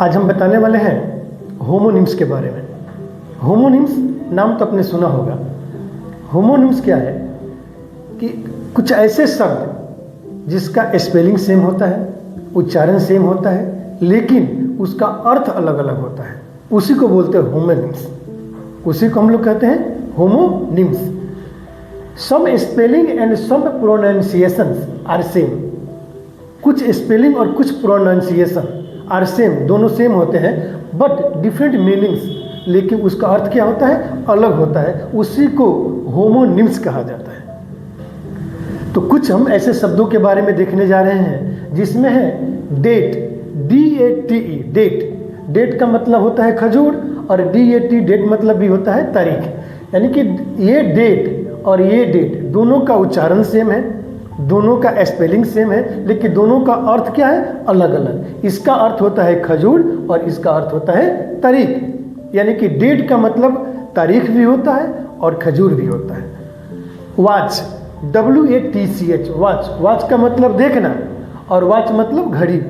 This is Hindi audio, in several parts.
आज हम बताने वाले हैं होमोनिम्स के बारे में। होमोनिम्स नाम तो आपने सुना होगा। होमोनिम्स क्या है कि कुछ ऐसे शब्द जिसका स्पेलिंग सेम होता है, उच्चारण सेम होता है, लेकिन उसका अर्थ अलग अलग होता है, उसी को बोलते हैं होमोनिम्स। उसी को हम लोग कहते हैं homonyms. Same spelling and same pronunciations are same. कुछ स्पेलिंग और कुछ प्रोनाउंसिएशन आर सेम, दोनों सेम होते हैं, बट डिफरेंट मीनिंग्स, लेकिन उसका अर्थ क्या होता है, अलग होता है। उसी को होमोनिम्स कहा जाता है। तो कुछ हम ऐसे शब्दों के बारे में देखने जा रहे हैं जिसमें है डेट, DATE, डेट। डेट का मतलब होता है खजूर, और DAT डेट मतलब भी होता है तारीख। यानी कि ये डेट और ये डेट दोनों का उच्चारण सेम है, दोनों का स्पेलिंग सेम है, लेकिन दोनों का अर्थ क्या है, अलग अलग। इसका अर्थ होता है खजूर और इसका अर्थ होता है तारीख। यानी कि डेट का मतलब तारीख भी होता है और खजूर भी होता है। Watch, WATCH, watch. वॉच का मतलब देखना और वॉच मतलब घड़ी।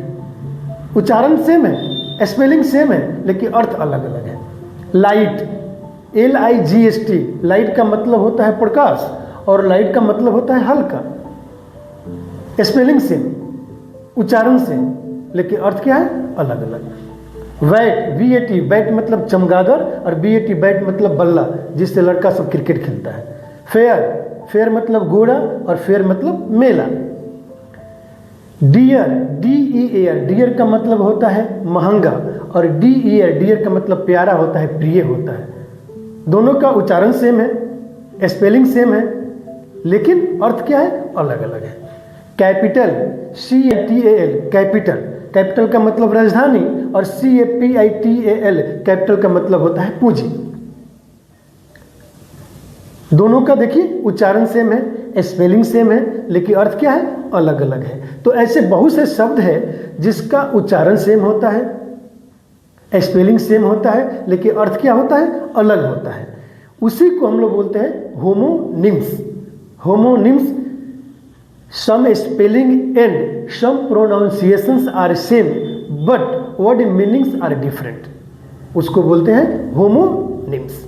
उच्चारण सेम है, स्पेलिंग सेम है, लेकिन अर्थ अलग अलग है। लाइट, LIGHT, लाइट का मतलब होता है प्रकाश और लाइट का मतलब होता है हल्का। स्पेलिंग सेम, उच्चारण सेम, लेकिन अर्थ क्या है, अलग अलग। बैट, BAT, बैट मतलब चमगादड़ और BAT बैट मतलब बल्ला, जिससे लड़का सब क्रिकेट खेलता है। फेयर, फेयर मतलब गोरा और फेयर मतलब मेला। डियर, DEAR, डियर का मतलब होता है महंगा और DEAR, डियर का मतलब प्यारा होता है, प्रिय होता है। दोनों का उच्चारण सेम है, स्पेलिंग सेम है, लेकिन अर्थ क्या है, अलग अलग है। Capital, CAPITAL, capital. कैपिटल का मतलब राजधानी और CAPITAL, कैपिटल का मतलब होता है पूंजी। दोनों का देखिए उच्चारण सेम है, स्पेलिंग सेम है, लेकिन अर्थ क्या है, अलग अलग है। तो ऐसे बहुत से शब्द है जिसका उच्चारण सेम होता है, स्पेलिंग सेम होता है, लेकिन अर्थ क्या होता है, अलग होता है। उसी को हम लोग बोलते हैं homonyms. Homonyms, some spelling and some pronunciations are same but word meanings are different, उसको बोलते हैं होमोनिम्स।